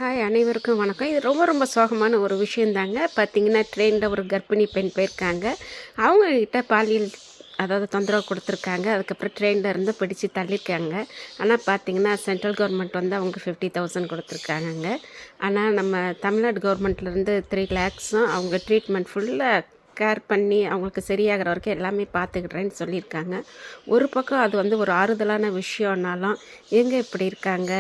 Hi அனைவருக்கும் வணக்கம். இது ரொம்ப ரொம்ப சோகமான ஒரு விஷயந்தாங்க. பார்த்தீங்கன்னா, ட்ரெயினில் ஒரு கர்ப்பிணி பெண் போயிருக்காங்க. அவங்கக்கிட்ட பாலியல் அதாவது தொந்தரவு கொடுத்துருக்காங்க. அதுக்கப்புறம் ட்ரெயினில் இருந்து பிடிச்சு தள்ளியிருக்காங்க. ஆனால் பார்த்தீங்கன்னா, சென்ட்ரல் கவர்மெண்ட் வந்து அவங்க 50,000 கொடுத்துருக்காங்கங்க. ஆனால் நம்ம தமிழ்நாடு கவர்மெண்ட்லேருந்து 3 lakhஸும் அவங்க ட்ரீட்மெண்ட் ஃபுல்லாக கேர் பண்ணி அவங்களுக்கு சரியாகிற வரைக்கும் எல்லாமே பார்த்துக்கிட்றேன்னு சொல்லியிருக்காங்க. ஒரு பக்கம் அது வந்து ஒரு ஆறுதலான விஷயம்னாலும், ஏங்க இப்படி இருக்காங்க?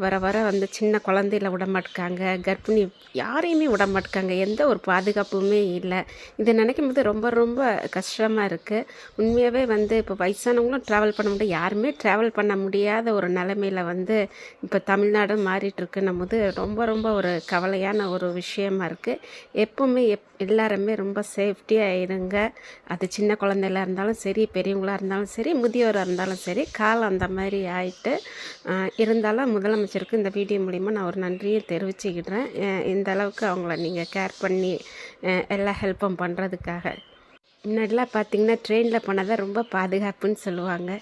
வர வர வந்து சின்ன குழந்தையில விடமாட்டுக்காங்க, கர்ப்பிணி யாரையுமே விடமாட்டுக்காங்க. எந்த ஒரு பாதுகாப்புமே இல்லை. இதை நினைக்கும்போது ரொம்ப ரொம்ப கஷ்டமாக இருக்குது. உண்மையாகவே வந்து இப்போ வயசானவங்களும் ட்ராவல் பண்ண முடியாது, யாருமே ட்ராவல் பண்ண முடியாத ஒரு நிலமையில வந்து இப்போ தமிழ்நாடு மாறிட்டுருக்குன்னும் போது ரொம்ப ரொம்ப ஒரு கவலையான ஒரு விஷயமா இருக்குது. எப்போவுமே எல்லாருமே ரொம்ப சேஃப்டியாக இருங்க. அது சின்ன குழந்தையில இருந்தாலும் சரி, பெரியவங்களாக இருந்தாலும் சரி, முதியோராக இருந்தாலும் சரி, காலம் அந்த மாதிரி ஆயிட்டு இருந்தாலும் முதலமைச்சருக்கு இந்த வீடியோ மூலிமா நான் ஒரு நன்றியை தெரிவிச்சுக்கிடுறேன். இந்த அளவுக்கு அவங்கள நீங்கள் கேர் பண்ணி எல்லா ஹெல்ப்பும் பண்ணுறதுக்காக. முன்னாடிலாம் பார்த்திங்கன்னா ட்ரெயினில் போனால் தான் ரொம்ப பாதுகாப்புன்னு சொல்லுவாங்க.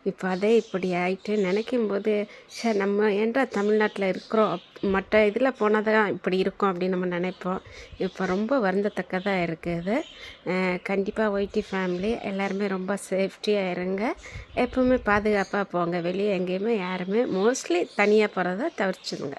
இப்போ அதே இப்படி ஆகிட்டு நினைக்கும்போது, நம்ம ஏன்டா தமிழ்நாட்டில் இருக்கிறோம், மற்ற இதில் போனால் தான் இப்படி இருக்கும் அப்படின்னு நம்ம நினைப்போம். இப்போ ரொம்ப வருந்தத்தக்கதாக இருக்குது. கண்டிப்பாக ஒய்டி ஃபேமிலி எல்லாருமே ரொம்ப சேஃப்டியாக இருங்க. எப்போவுமே பாதுகாப்பாக போங்க. வெளியே எங்கேயுமே யாருமே மோஸ்ட்லி தனியாக போகிறத தவிர்த்துடுங்க.